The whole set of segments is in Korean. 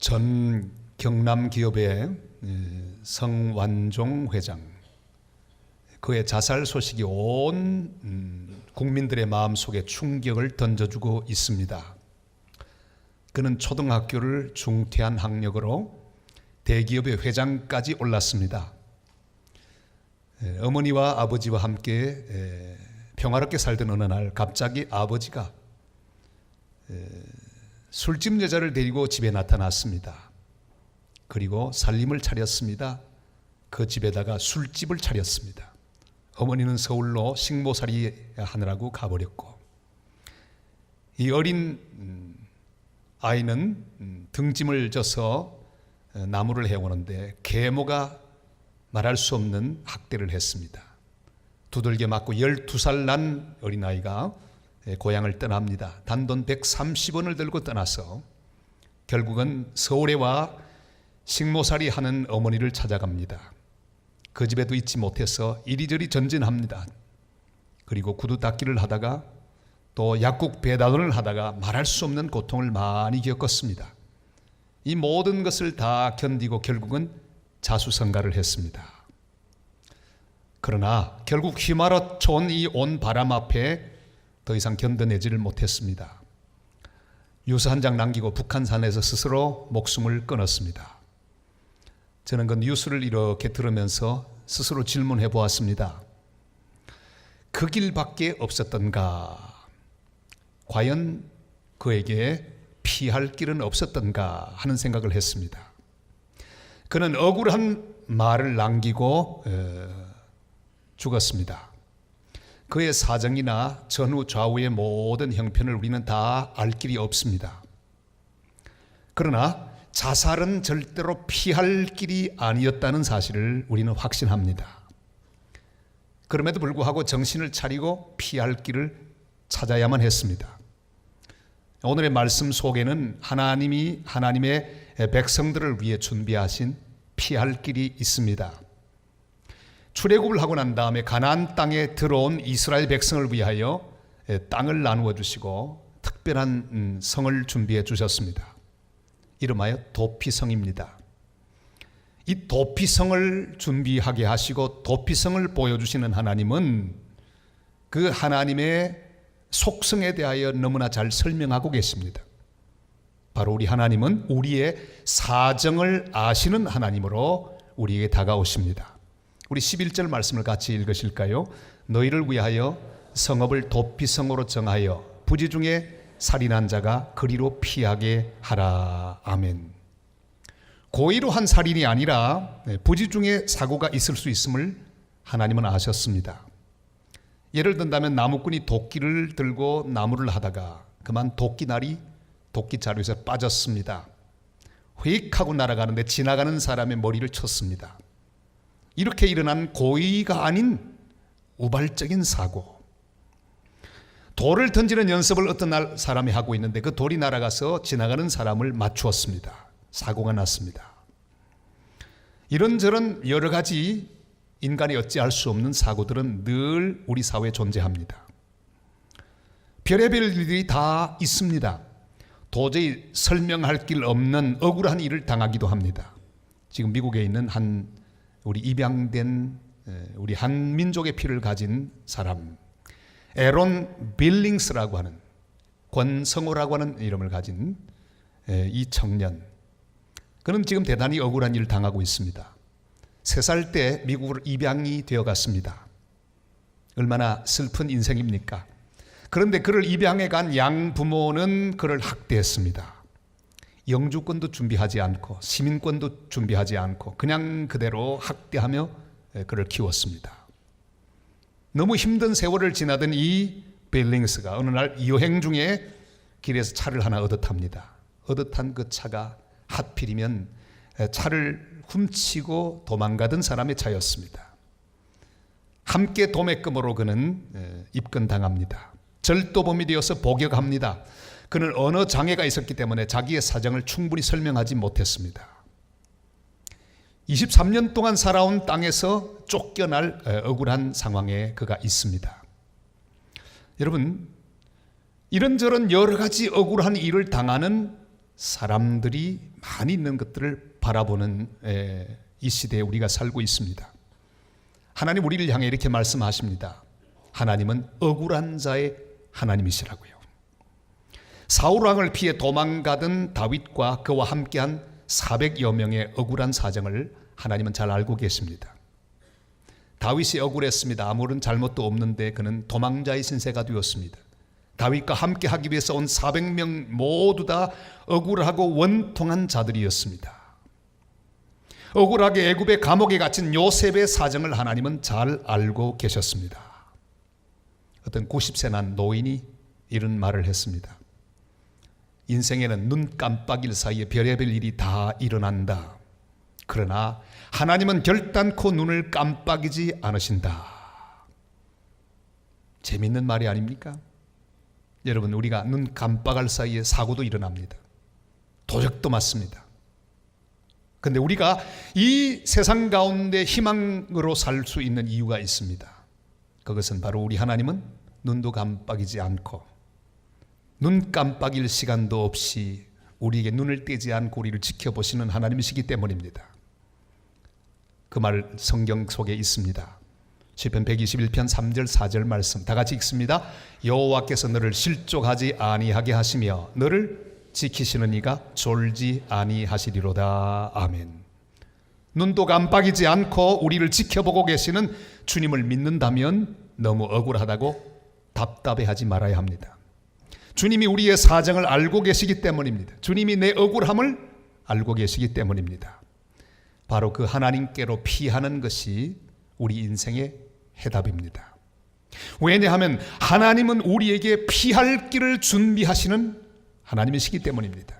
전 경남기업의 성완종 회장, 그의 자살 소식이 온 국민들의 마음속에 충격을 던져주고 있습니다. 그는 초등학교를 중퇴한 학력으로 대기업의 회장까지 올랐습니다. 어머니와 아버지와 함께 평화롭게 살던 어느 날 갑자기 아버지가 술집 여자를 데리고 집에 나타났습니다. 그리고 살림을 차렸습니다. 그 집에다가 술집을 차렸습니다. 어머니는 서울로 식모살이 하느라고 가버렸고, 이 어린 아이는 등짐을 져서 나무를 해오는데 계모가 말할 수 없는 학대를 했습니다. 두들겨 맞고 12살 난 어린아이가 고향을 떠납니다. 단돈 130원을 들고 떠나서 결국은 서울에 와 식모살이 하는 어머니를 찾아갑니다. 그 집에도 있지 못해서 이리저리 전진합니다. 그리고 구두 닦기를 하다가 또 약국 배달원을 하다가 말할 수 없는 고통을 많이 겪었습니다. 이 모든 것을 다 견디고 결국은 자수성가를 했습니다. 그러나 결국 휘말아쳐온 이 온 바람 앞에 더 이상 견뎌내지를 못했습니다. 유서 한 장 남기고 북한산에서 스스로 목숨을 끊었습니다. 저는 그 뉴스를 이렇게 들으면서 스스로 질문해 보았습니다. 그 길밖에 없었던가? 과연 그에게 피할 길은 없었던가 하는 생각을 했습니다. 그는 억울한 말을 남기고 죽었습니다. 그의 사정이나 전후 좌우의 모든 형편을 우리는 다 알 길이 없습니다. 그러나 자살은 절대로 피할 길이 아니었다는 사실을 우리는 확신합니다. 그럼에도 불구하고 정신을 차리고 피할 길을 찾아야만 했습니다. 오늘의 말씀 속에는 하나님이 하나님의 백성들을 위해 준비하신 피할 길이 있습니다. 출애굽을 하고 난 다음에 가나안 땅에 들어온 이스라엘 백성을 위하여 땅을 나누어 주시고 특별한 성을 준비해 주셨습니다. 이름하여 도피성입니다. 이 도피성을 준비하게 하시고 도피성을 보여주시는 하나님은 그 하나님의 속성에 대하여 너무나 잘 설명하고 계십니다. 바로 우리 하나님은 우리의 사정을 아시는 하나님으로 우리에게 다가오십니다. 우리 11절 말씀을 같이 읽으실까요? 너희를 위하여 성읍을 도피성으로 정하여 부지 중에 살인한 자가 그리로 피하게 하라. 아멘. 고의로 한 살인이 아니라 부지 중에 사고가 있을 수 있음을 하나님은 아셨습니다. 예를 든다면 나무꾼이 도끼를 들고 나무를 하다가 그만 도끼날이 도끼자루에서 빠졌습니다. 휙 하고 날아가는데 지나가는 사람의 머리를 쳤습니다. 이렇게 일어난 고의가 아닌 우발적인 사고. 돌을 던지는 연습을 어떤 사람이 하고 있는데 그 돌이 날아가서 지나가는 사람을 맞추었습니다. 사고가 났습니다. 이런저런 여러 가지 인간이 어찌할 수 없는 사고들은 늘 우리 사회에 존재합니다. 별의별 일들이 다 있습니다. 도저히 설명할 길 없는 억울한 일을 당하기도 합니다. 지금 미국에 있는 우리 입양된 우리 한민족의 피를 가진 사람, 에론 빌링스라고 하는, 권성호라고 하는 이름을 가진 이 청년, 그는 지금 대단히 억울한 일을 당하고 있습니다. 3살 때 미국으로 입양이 되어 갔습니다. 얼마나 슬픈 인생입니까? 그런데 그를 입양해 간 양부모는 그를 학대했습니다. 영주권도 준비하지 않고 시민권도 준비하지 않고 그냥 그대로 학대하며 그를 키웠습니다. 너무 힘든 세월을 지나던 이 빌링스가 어느 날 여행 중에 길에서 차를 하나 얻어 탑니다. 얻어 탄 그 차가 하필이면 차를 훔치고 도망가던 사람의 차였습니다. 함께 도매금으로 그는 입건당합니다. 절도범이 되어서 복역합니다. 그는 언어 장애가 있었기 때문에 자기의 사정을 충분히 설명하지 못했습니다. 23년 동안 살아온 땅에서 쫓겨날 억울한 상황에 그가 있습니다. 여러분, 이런저런 여러 가지 억울한 일을 당하는 사람들이 많이 있는 것들을 바라보는 이 시대에 우리가 살고 있습니다. 하나님 우리를 향해 이렇게 말씀하십니다. 하나님은 억울한 자의 하나님이시라고요. 사울왕을 피해 도망가던 다윗과 그와 함께한 400여 명의 억울한 사정을 하나님은 잘 알고 계십니다. 다윗이 억울했습니다. 아무런 잘못도 없는데 그는 도망자의 신세가 되었습니다. 다윗과 함께 하기 위해서 온 400명 모두 다 억울하고 원통한 자들이었습니다. 억울하게 애굽의 감옥에 갇힌 요셉의 사정을 하나님은 잘 알고 계셨습니다. 어떤 90세 난 노인이 이런 말을 했습니다. 인생에는 눈 깜빡일 사이에 별의별 일이 다 일어난다. 그러나 하나님은 결단코 눈을 깜빡이지 않으신다. 재밌는 말이 아닙니까? 여러분, 우리가 눈 깜빡할 사이에 사고도 일어납니다. 도적도 맞습니다. 그런데 우리가 이 세상 가운데 희망으로 살 수 있는 이유가 있습니다. 그것은 바로 우리 하나님은 눈도 깜빡이지 않고 눈 깜빡일 시간도 없이 우리에게 눈을 떼지 않고 우리를 지켜보시는 하나님이시기 때문입니다. 그 말 성경 속에 있습니다. 시편 121편 3절 4절 말씀 다 같이 읽습니다. 여호와께서 너를 실족하지 아니하게 하시며 너를 지키시는 이가 졸지 아니하시리로다. 아멘. 눈도 깜빡이지 않고 우리를 지켜보고 계시는 주님을 믿는다면 너무 억울하다고 답답해하지 말아야 합니다. 주님이 우리의 사정을 알고 계시기 때문입니다. 주님이 내 억울함을 알고 계시기 때문입니다. 바로 그 하나님께로 피하는 것이 우리 인생의 해답입니다. 왜냐하면 하나님은 우리에게 피할 길을 준비하시는 하나님이시기 때문입니다.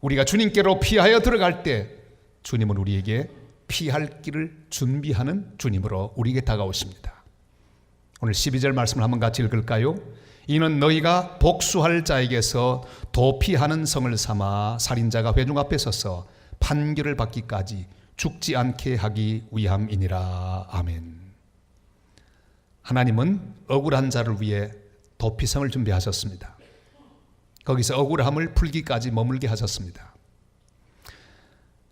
우리가 주님께로 피하여 들어갈 때 주님은 우리에게 피할 길을 준비하는 주님으로 우리에게 다가오십니다. 오늘 12절 말씀을 한번 같이 읽을까요? 이는 너희가 복수할 자에게서 도피하는 성을 삼아 살인자가 회중 앞에 서서 판결을 받기까지 죽지 않게 하기 위함이니라. 아멘. 하나님은 억울한 자를 위해 도피성을 준비하셨습니다. 거기서 억울함을 풀기까지 머물게 하셨습니다.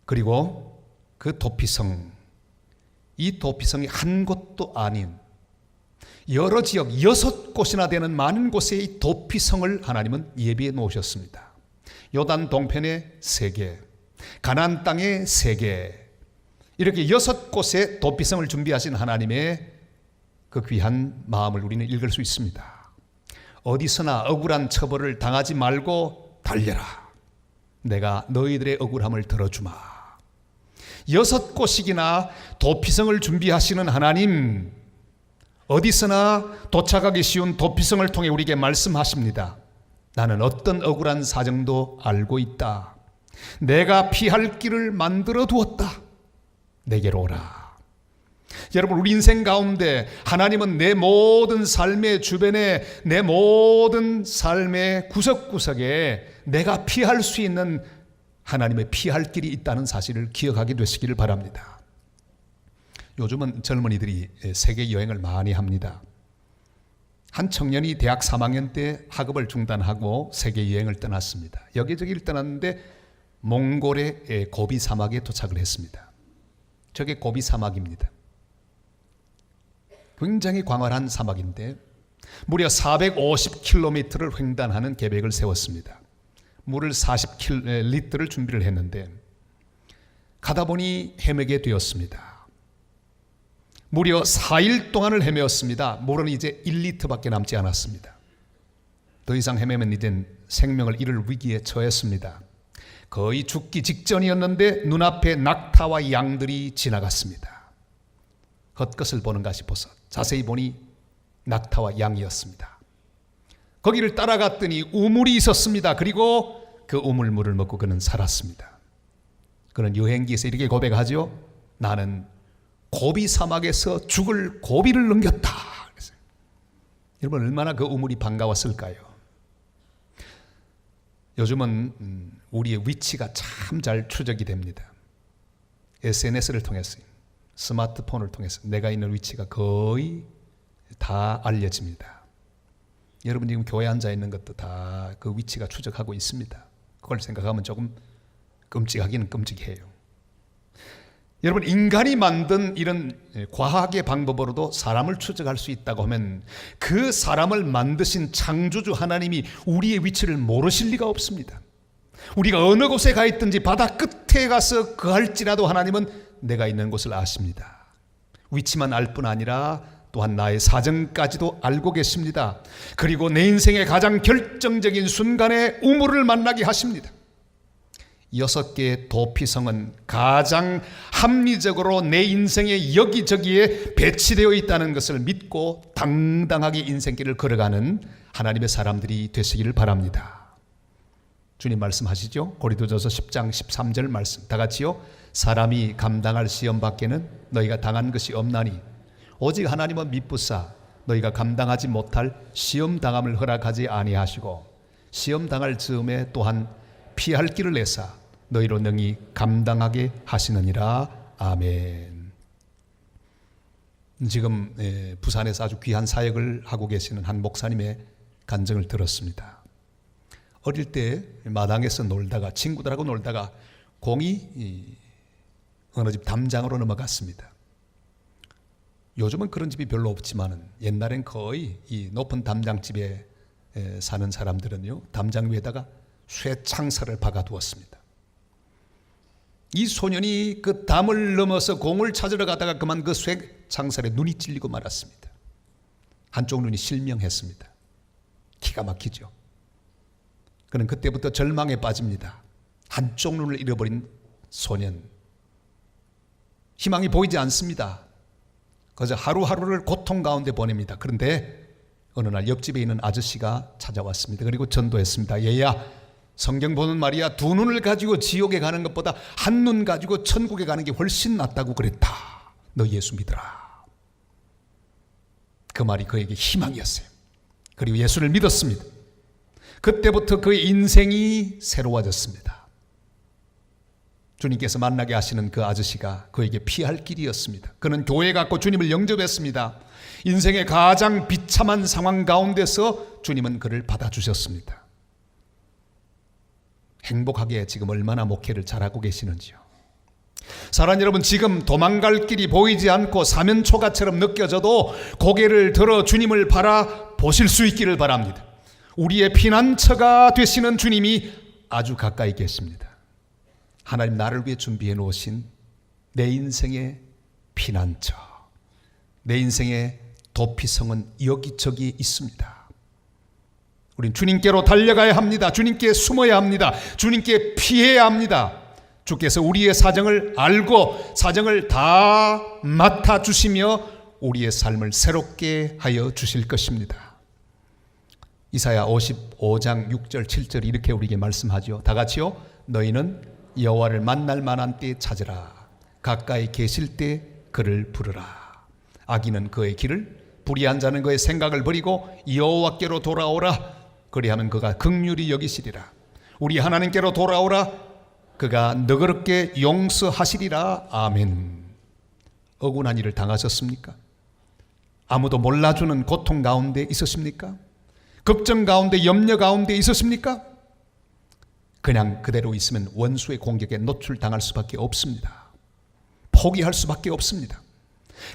그리고 그 도피성, 이 도피성이 한 곳도 아닌 여러 지역 6곳이나 되는 많은 곳에 이 도피성을 하나님은 예비해 놓으셨습니다. 요단 동편에 3개, 가나안 땅에 3개, 이렇게 6곳에 도피성을 준비하신 하나님의 그 귀한 마음을 우리는 읽을 수 있습니다. 어디서나 억울한 처벌을 당하지 말고 달려라. 내가 너희들의 억울함을 들어주마. 6곳씩이나 도피성을 준비하시는 하나님, 어디서나 도착하기 쉬운 도피성을 통해 우리에게 말씀하십니다. 나는 어떤 억울한 사정도 알고 있다. 내가 피할 길을 만들어 두었다. 내게로 오라. 여러분, 우리 인생 가운데 하나님은 내 모든 삶의 주변에, 내 모든 삶의 구석구석에 내가 피할 수 있는 하나님의 피할 길이 있다는 사실을 기억하게 되시기를 바랍니다. 요즘은 젊은이들이 세계 여행을 많이 합니다. 한 청년이 대학 3학년 때 학업을 중단하고 세계 여행을 떠났습니다. 여기저기를 떠났는데 몽골의 고비 사막에 도착을 했습니다. 저게 고비 사막입니다. 굉장히 광활한 사막인데 무려 450km를 횡단하는 계획을 세웠습니다. 물을 40리터를 준비를 했는데 가다 보니 헤매게 되었습니다. 무려 4일 동안을 헤매었습니다. 물은 이제 1리터밖에 남지 않았습니다. 더 이상 헤매면 이젠 생명을 잃을 위기에 처했습니다. 거의 죽기 직전이었는데 눈앞에 낙타와 양들이 지나갔습니다. 겉것을 보는가 싶어서 자세히 보니 낙타와 양이었습니다. 거기를 따라갔더니 우물이 있었습니다. 그리고 그 우물물을 먹고 그는 살았습니다. 그는 여행기에서 이렇게 고백하죠. 나는 고비 사막에서 죽을 고비를 넘겼다. 그랬어요. 여러분, 얼마나 그 우물이 반가웠을까요? 요즘은 우리의 위치가 참 잘 추적이 됩니다. SNS를 통해서, 스마트폰을 통해서 내가 있는 위치가 거의 다 알려집니다. 여러분 지금 교회 앉아 있는 것도 다 그 위치가 추적하고 있습니다. 그걸 생각하면 조금 끔찍하기는 끔찍해요. 여러분, 인간이 만든 이런 과학의 방법으로도 사람을 추적할 수 있다고 하면 그 사람을 만드신 창조주 하나님이 우리의 위치를 모르실 리가 없습니다. 우리가 어느 곳에 가 있든지 바다 끝에 가서 거할지라도 하나님은 내가 있는 곳을 아십니다. 위치만 알 뿐 아니라 또한 나의 사정까지도 알고 계십니다. 그리고 내 인생의 가장 결정적인 순간에 우물을 만나게 하십니다. 6개의 도피성은 가장 합리적으로 내 인생의 여기저기에 배치되어 있다는 것을 믿고 당당하게 인생길을 걸어가는 하나님의 사람들이 되시기를 바랍니다. 주님 말씀하시죠? 고린도전서 10장 13절 말씀 다 같이요. 사람이 감당할 시험 밖에는 너희가 당한 것이 없나니 오직 하나님은 미쁘사 너희가 감당하지 못할 시험 당함을 허락하지 아니하시고 시험 당할 즈음에 또한 피할 길을 내사 너희로 능히 감당하게 하시느니라. 아멘. 지금 부산에서 아주 귀한 사역을 하고 계시는 한 목사님의 간증을 들었습니다. 어릴 때 마당에서 놀다가 친구들하고 놀다가 공이 어느 집 담장으로 넘어갔습니다. 요즘은 그런 집이 별로 없지만은 옛날엔 거의 이 높은 담장집에 사는 사람들은요, 담장 위에다가 쇠창살을 박아두었습니다. 이 소년이 그 담을 넘어서 공을 찾으러 가다가 그만 그 쇠창살에 눈이 찔리고 말았습니다. 한쪽 눈이 실명했습니다. 기가 막히죠. 그는 그때부터 절망에 빠집니다. 한쪽 눈을 잃어버린 소년, 희망이 보이지 않습니다. 그저 하루하루를 고통 가운데 보냅니다. 그런데 어느 날 옆집에 있는 아저씨가 찾아왔습니다. 그리고 전도했습니다. 얘야, 성경 보는 말이야, 두 눈을 가지고 지옥에 가는 것보다 한 눈 가지고 천국에 가는 게 훨씬 낫다고 그랬다. 너 예수 믿어라. 그 말이 그에게 희망이었어요. 그리고 예수를 믿었습니다. 그때부터 그의 인생이 새로워졌습니다. 주님께서 만나게 하시는 그 아저씨가 그에게 피할 길이었습니다. 그는 교회 갔고 주님을 영접했습니다. 인생의 가장 비참한 상황 가운데서 주님은 그를 받아주셨습니다. 행복하게 지금 얼마나 목회를 잘하고 계시는지요. 사랑하는 여러분, 지금 도망갈 길이 보이지 않고 사면초가처럼 느껴져도 고개를 들어 주님을 바라보실 수 있기를 바랍니다. 우리의 피난처가 되시는 주님이 아주 가까이 계십니다. 하나님 나를 위해 준비해 놓으신 내 인생의 피난처, 내 인생의 도피성은 여기저기 있습니다. 우린 주님께로 달려가야 합니다. 주님께 숨어야 합니다. 주님께 피해야 합니다. 주께서 우리의 사정을 알고 사정을 다 맡아주시며 우리의 삶을 새롭게 하여 주실 것입니다. 이사야 55장 6절 7절 이렇게 우리에게 말씀하죠. 다 같이요. 너희는 여호와를 만날 만한 때 찾으라. 가까이 계실 때 그를 부르라. 악인은 그의 길을, 불의한 자는 그의 생각을 버리고 여호와께로 돌아오라. 그리하면 그가 긍휼히 여기시리라. 우리 하나님께로 돌아오라. 그가 너그럽게 용서하시리라. 아멘. 억울한 일을 당하셨습니까? 아무도 몰라주는 고통 가운데 있으십니까? 걱정 가운데, 염려 가운데 있으십니까? 그냥 그대로 있으면 원수의 공격에 노출당할 수밖에 없습니다. 포기할 수밖에 없습니다.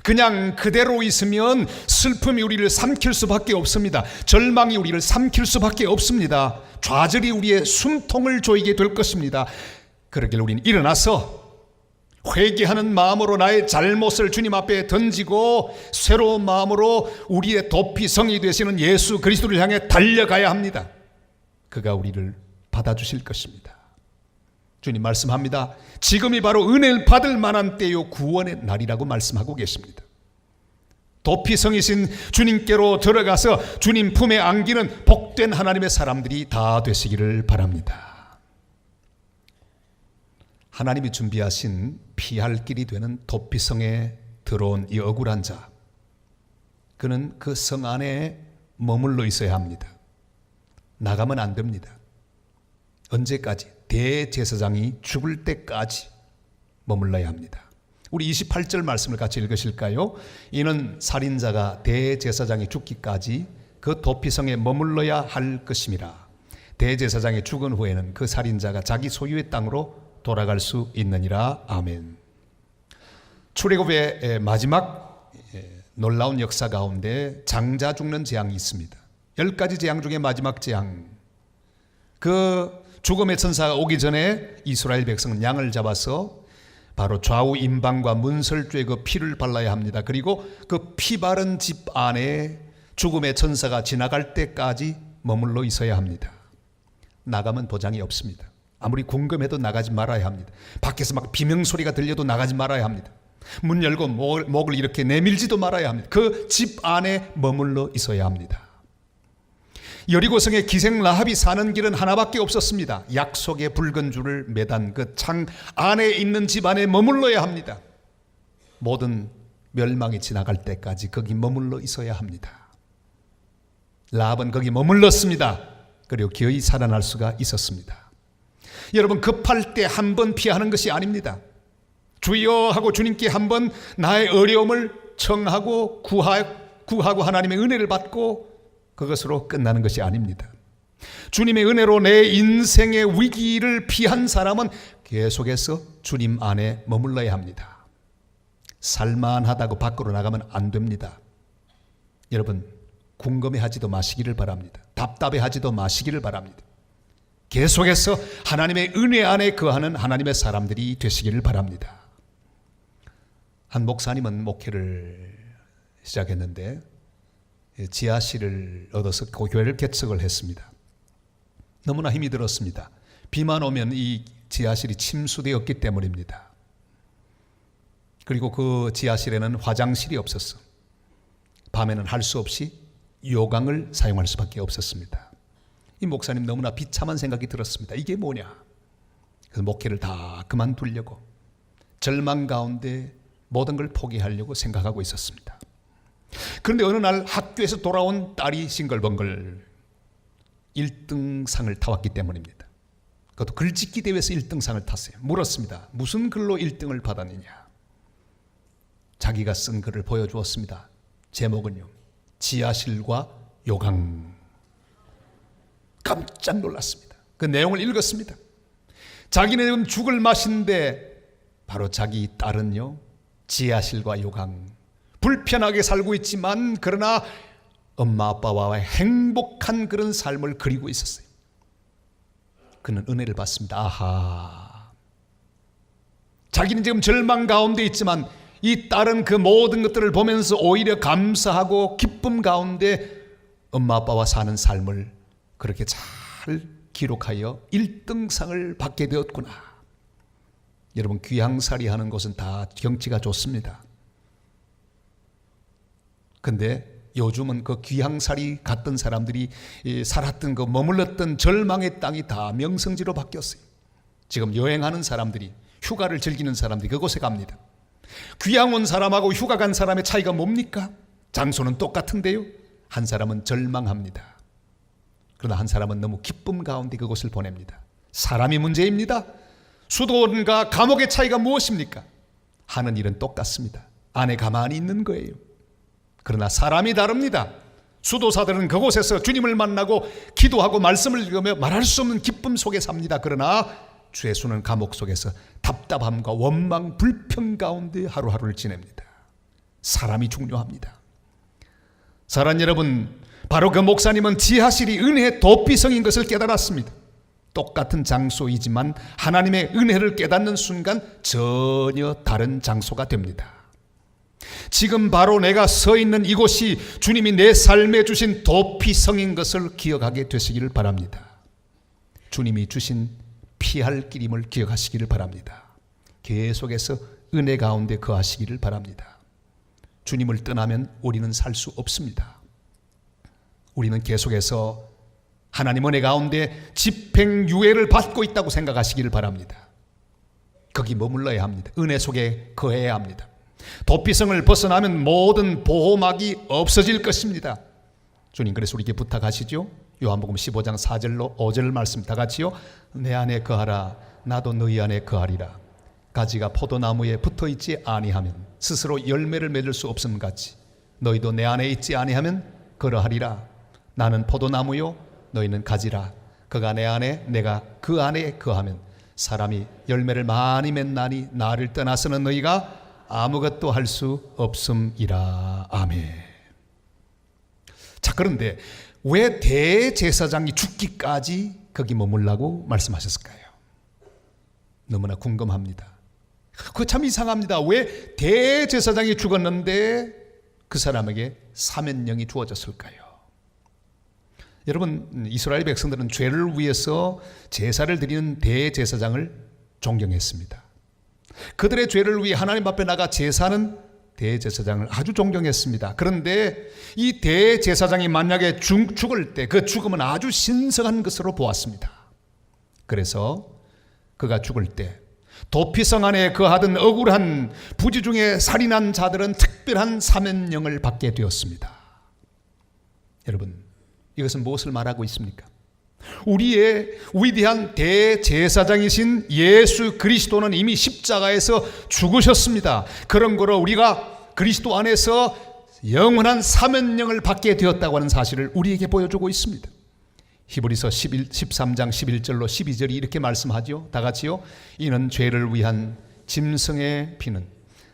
그냥 그대로 있으면 슬픔이 우리를 삼킬 수밖에 없습니다. 절망이 우리를 삼킬 수밖에 없습니다. 좌절이 우리의 숨통을 조이게 될 것입니다. 그러길 우리는 일어나서 회개하는 마음으로 나의 잘못을 주님 앞에 던지고 새로운 마음으로 우리의 도피성이 되시는 예수 그리스도를 향해 달려가야 합니다. 그가 우리를 받아주실 것입니다. 주님 말씀합니다. 지금이 바로 은혜를 받을 만한 때요 구원의 날이라고 말씀하고 계십니다. 도피성이신 주님께로 들어가서 주님 품에 안기는 복된 하나님의 사람들이 다 되시기를 바랍니다. 하나님이 준비하신 피할 길이 되는 도피성에 들어온 이 억울한 자, 그는 그 성 안에 머물러 있어야 합니다. 나가면 안 됩니다. 언제까지? 대제사장이 죽을 때까지 머물러야 합니다. 우리 28절 말씀을 같이 읽으실까요? 이는 살인자가 대제사장이 죽기까지 그 도피성에 머물러야 할 것임이라. 대제사장이 죽은 후에는 그 살인자가 자기 소유의 땅으로 돌아갈 수 있느니라. 아멘. 출애굽의 마지막 놀라운 역사 가운데 장자 죽는 재앙이 있습니다. 10가지 재앙 중에 마지막 재앙, 그 죽음의 천사가 오기 전에 이스라엘 백성은 양을 잡아서 바로 좌우 임방과 문설주에 그 피를 발라야 합니다. 그리고 그 피 바른 집 안에 죽음의 천사가 지나갈 때까지 머물러 있어야 합니다. 나가면 도장이 없습니다. 아무리 궁금해도 나가지 말아야 합니다. 밖에서 막 비명소리가 들려도 나가지 말아야 합니다. 문 열고 목을 이렇게 내밀지도 말아야 합니다. 그 집 안에 머물러 있어야 합니다. 여리고성의 기생 라합이 사는 길은 하나밖에 없었습니다. 약속의 붉은 줄을 매단 그 창 안에 있는 집 안에 머물러야 합니다. 모든 멸망이 지나갈 때까지 거기 머물러 있어야 합니다. 라합은 거기 머물렀습니다. 그리고 기어이 살아날 수가 있었습니다. 여러분, 급할 때 한 번 피하는 것이 아닙니다. 주여 하고 주님께 한 번 나의 어려움을 청하고 구하고 하나님의 은혜를 받고 그것으로 끝나는 것이 아닙니다. 주님의 은혜로 내 인생의 위기를 피한 사람은 계속해서 주님 안에 머물러야 합니다. 살만하다고 밖으로 나가면 안 됩니다. 여러분, 궁금해하지도 마시기를 바랍니다. 답답해하지도 마시기를 바랍니다. 계속해서 하나님의 은혜 안에 거하는 하나님의 사람들이 되시기를 바랍니다. 한 목사님은 목회를 시작했는데 지하실을 얻어서 그 교회를 개척을 했습니다. 너무나 힘이 들었습니다. 비만 오면 이 지하실이 침수되었기 때문입니다. 그리고 그 지하실에는 화장실이 없었어. 밤에는 할 수 없이 요강을 사용할 수밖에 없었습니다. 이 목사님 너무나 비참한 생각이 들었습니다. 이게 뭐냐? 그래서 목회를 다 그만두려고 절망 가운데 모든 걸 포기하려고 생각하고 있었습니다. 그런데 어느 날 학교에서 돌아온 딸이 싱글벙글 1등상을 타왔기 때문입니다. 그것도 글짓기 대회에서 1등상을 탔어요. 물었습니다. 무슨 글로 1등을 받았느냐? 자기가 쓴 글을 보여주었습니다. 제목은요, 지하실과 요강. 깜짝 놀랐습니다. 그 내용을 읽었습니다. 자기는 죽을 맛인데 바로 자기 딸은요, 지하실과 요강, 불편하게 살고 있지만 그러나 엄마 아빠와의 행복한 그런 삶을 그리고 있었어요. 그는 은혜를 받습니다. 아하, 자기는 지금 절망 가운데 있지만 이 딸은 그 모든 것들을 보면서 오히려 감사하고 기쁨 가운데 엄마 아빠와 사는 삶을 그렇게 잘 기록하여 1등상을 받게 되었구나. 여러분, 귀향살이 하는 곳은 다 경치가 좋습니다. 근데 요즘은 그 귀향살이 갔던 사람들이 살았던 그 머물렀던 절망의 땅이 다 명성지로 바뀌었어요. 지금 여행하는 사람들이, 휴가를 즐기는 사람들이 그곳에 갑니다. 귀향 온 사람하고 휴가 간 사람의 차이가 뭡니까? 장소는 똑같은데요, 한 사람은 절망합니다. 그러나 한 사람은 너무 기쁨 가운데 그곳을 보냅니다. 사람이 문제입니다. 수도원과 감옥의 차이가 무엇입니까? 하는 일은 똑같습니다. 안에 가만히 있는 거예요. 그러나 사람이 다릅니다. 수도사들은 그곳에서 주님을 만나고 기도하고 말씀을 읽으며 말할 수 없는 기쁨 속에 삽니다. 그러나 죄수는 감옥 속에서 답답함과 원망, 불평 가운데 하루하루를 지냅니다. 사람이 중요합니다. 사랑하는 여러분, 바로 그 목사님은 지하실이 은혜의 도피성인 것을 깨달았습니다. 똑같은 장소이지만 하나님의 은혜를 깨닫는 순간 전혀 다른 장소가 됩니다. 지금 바로 내가 서 있는 이곳이 주님이 내 삶에 주신 도피성인 것을 기억하게 되시기를 바랍니다. 주님이 주신 피할 길임을 기억하시기를 바랍니다. 계속해서 은혜 가운데 거하시기를 바랍니다. 주님을 떠나면 우리는 살 수 없습니다. 우리는 계속해서 하나님 은혜 가운데 집행유예를 받고 있다고 생각하시기를 바랍니다. 거기 머물러야 합니다. 은혜 속에 거해야 합니다. 도피성을 벗어나면 모든 보호막이 없어질 것입니다. 주님 그래서 우리에게 부탁하시죠. 요한복음 15장 4절로 5절 말씀 다 같이요. 내 안에 거하라 나도 너희 안에 거하리라. 가지가 포도나무에 붙어있지 아니하면 스스로 열매를 맺을 수 없음 같이 너희도 내 안에 있지 아니하면 그러하리라. 나는 포도나무요 너희는 가지라. 그가 내 안에 내가 그 안에 거하면 사람이 열매를 많이 맺나니 나를 떠나서는 너희가 아무것도 할 수 없음이라. 아멘. 자, 그런데 왜 대제사장이 죽기까지 거기 머물라고 말씀하셨을까요? 너무나 궁금합니다. 그거 참 이상합니다. 왜 대제사장이 죽었는데 그 사람에게 사면령이 주어졌을까요? 여러분, 이스라엘 백성들은 죄를 위해서 제사를 드리는 대제사장을 존경했습니다. 그들의 죄를 위해 하나님 앞에 나가 제사하는 대제사장을 아주 존경했습니다. 그런데 이 대제사장이 만약에 죽을 때 그 죽음은 아주 신성한 것으로 보았습니다. 그래서 그가 죽을 때 도피성 안에 거하던 억울한 부지 중에 살인한 자들은 특별한 사면령을 받게 되었습니다. 여러분, 이것은 무엇을 말하고 있습니까? 우리의 위대한 대제사장이신 예수 그리스도는 이미 십자가에서 죽으셨습니다. 그런 거로 우리가 그리스도 안에서 영원한 사면령을 받게 되었다고 하는 사실을 우리에게 보여주고 있습니다. 히브리서 13장 11절로 12절이 이렇게 말씀하죠. 다 같이요. 이는 죄를 위한 짐승의 피는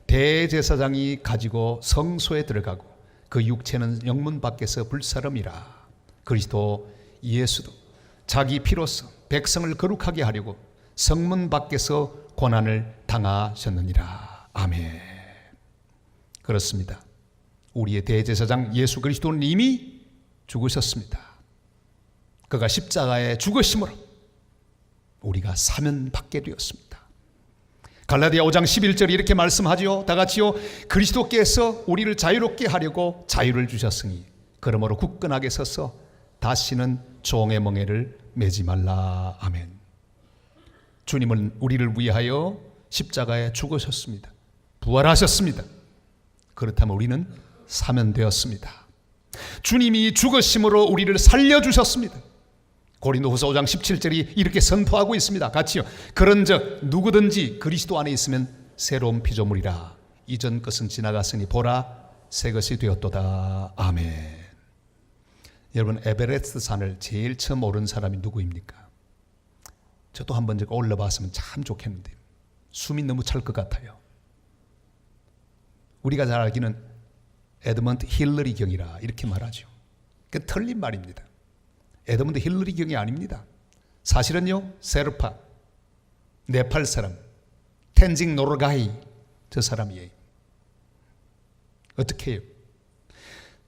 대제사장이 가지고 성소에 들어가고 그 육체는 영문 밖에서 불사름이라. 그리스도 예수도 자기 피로서 백성을 거룩하게 하려고 성문 밖에서 고난을 당하셨느니라. 아멘. 그렇습니다. 우리의 대제사장 예수 그리스도는 이미 죽으셨습니다. 그가 십자가에 죽으심으로 우리가 사면받게 되었습니다. 갈라디아 5장 11절이 이렇게 말씀하지요. 다 같이요. 그리스도께서 우리를 자유롭게 하려고 자유를 주셨으니 그러므로 굳건하게 서서 다시는 종의 멍에를 매지 말라. 아멘. 주님은 우리를 위하여 십자가에 죽으셨습니다. 부활하셨습니다. 그렇다면 우리는 사면되었습니다. 주님이 죽으심으로 우리를 살려주셨습니다. 고린도후서 5장 17절이 이렇게 선포하고 있습니다. 같이요. 그런즉 누구든지 그리스도 안에 있으면 새로운 피조물이라. 이전 것은 지나갔으니 보라 새 것이 되었도다. 아멘. 여러분, 에베레스트 산을 제일 처음 오른 사람이 누구입니까? 저도 한번 제가 올라봤으면 참 좋겠는데 숨이 너무 찰 것 같아요. 우리가 잘 알기는 에드먼드 힐러리 경이라 이렇게 말하죠. 그 틀린 말입니다. 에드먼드 힐러리 경이 아닙니다. 사실은요, 세르파, 네팔 사람, 텐징 노르가이 저 사람이에요. 어떻게 해요?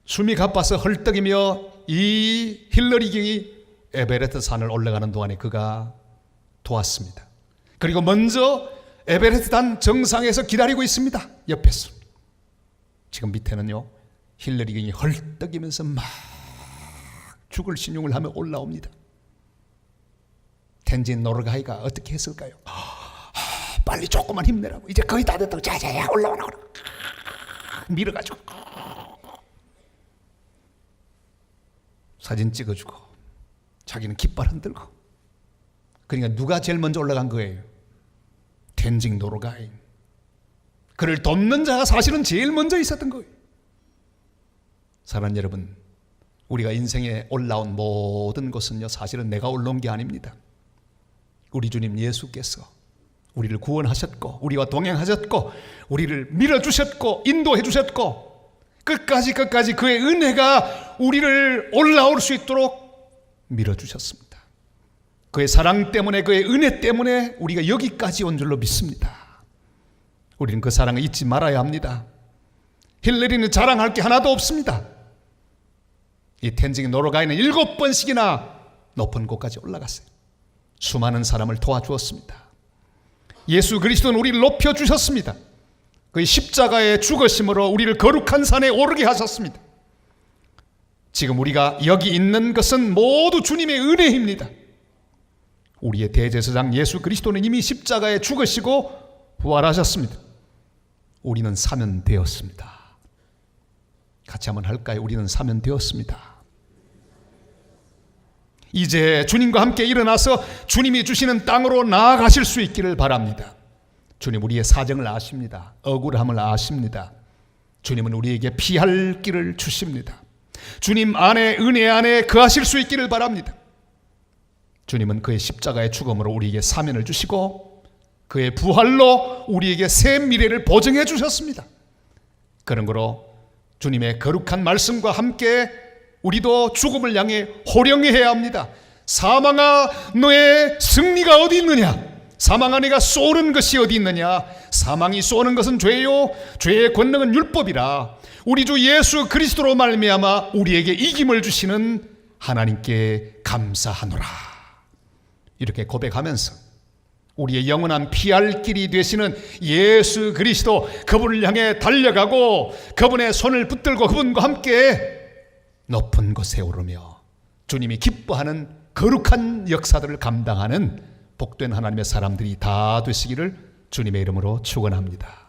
숨이 가빠서 헐떡이며 이 힐러리 경이 에베레스트 산을 올라가는 동안에 그가 도왔습니다. 그리고 먼저 에베레스트 산 정상에서 기다리고 있습니다. 옆에서. 지금 밑에는요, 힐러리 경이 헐떡이면서 막 죽을 신용을 하며 올라옵니다. 텐진 노르가이가 어떻게 했을까요? 빨리 조금만 힘내라고. 이제 거의 다 됐다고. 자자야 올라오라. 밀어가지고 사진 찍어주고 자기는 깃발 흔들고. 그러니까 누가 제일 먼저 올라간 거예요? 텐징 노르가이. 그를 돕는 자가 사실은 제일 먼저 있었던 거예요. 사랑하는 여러분, 우리가 인생에 올라온 모든 것은요, 사실은 내가 올라온 게 아닙니다. 우리 주님 예수께서 우리를 구원하셨고 우리와 동행하셨고 우리를 밀어주셨고 인도해 주셨고 끝까지 그의 은혜가 우리를 올라올 수 있도록 밀어주셨습니다. 그의 사랑 때문에, 그의 은혜 때문에 우리가 여기까지 온 줄로 믿습니다. 우리는 그 사랑을 잊지 말아야 합니다. 힐러리는 자랑할 게 하나도 없습니다. 이 텐징 노르가이는 7번씩이나 높은 곳까지 올라갔어요. 수많은 사람을 도와주었습니다. 예수 그리스도는 우리를 높여주셨습니다. 그의 십자가의 죽으심으로 우리를 거룩한 산에 오르게 하셨습니다. 지금 우리가 여기 있는 것은 모두 주님의 은혜입니다. 우리의 대제사장 예수 그리스도는 이미 십자가에 죽으시고 부활하셨습니다. 우리는 사면되었습니다. 같이 한번 할까요? 우리는 사면되었습니다. 이제 주님과 함께 일어나서 주님이 주시는 땅으로 나아가실 수 있기를 바랍니다. 주님 우리의 사정을 아십니다. 억울함을 아십니다. 주님은 우리에게 피할 길을 주십니다. 주님 안에, 은혜 안에 거하실 수 있기를 바랍니다. 주님은 그의 십자가의 죽음으로 우리에게 사면을 주시고 그의 부활로 우리에게 새 미래를 보증해 주셨습니다. 그런 거로 주님의 거룩한 말씀과 함께 우리도 죽음을 향해 호령해야 합니다. 사망아, 너의 승리가 어디 있느냐? 사망아, 네가 쏘는 것이 어디 있느냐? 사망이 쏘는 것은 죄요, 죄의 권능은 율법이라. 우리 주 예수 그리스도로 말미암아 우리에게 이김을 주시는 하나님께 감사하노라. 이렇게 고백하면서 우리의 영원한 피할 길이 되시는 예수 그리스도, 그분을 향해 달려가고 그분의 손을 붙들고 그분과 함께 높은 곳에 오르며 주님이 기뻐하는 거룩한 역사들을 감당하는 복된 하나님의 사람들이 다 되시기를 주님의 이름으로 축원합니다.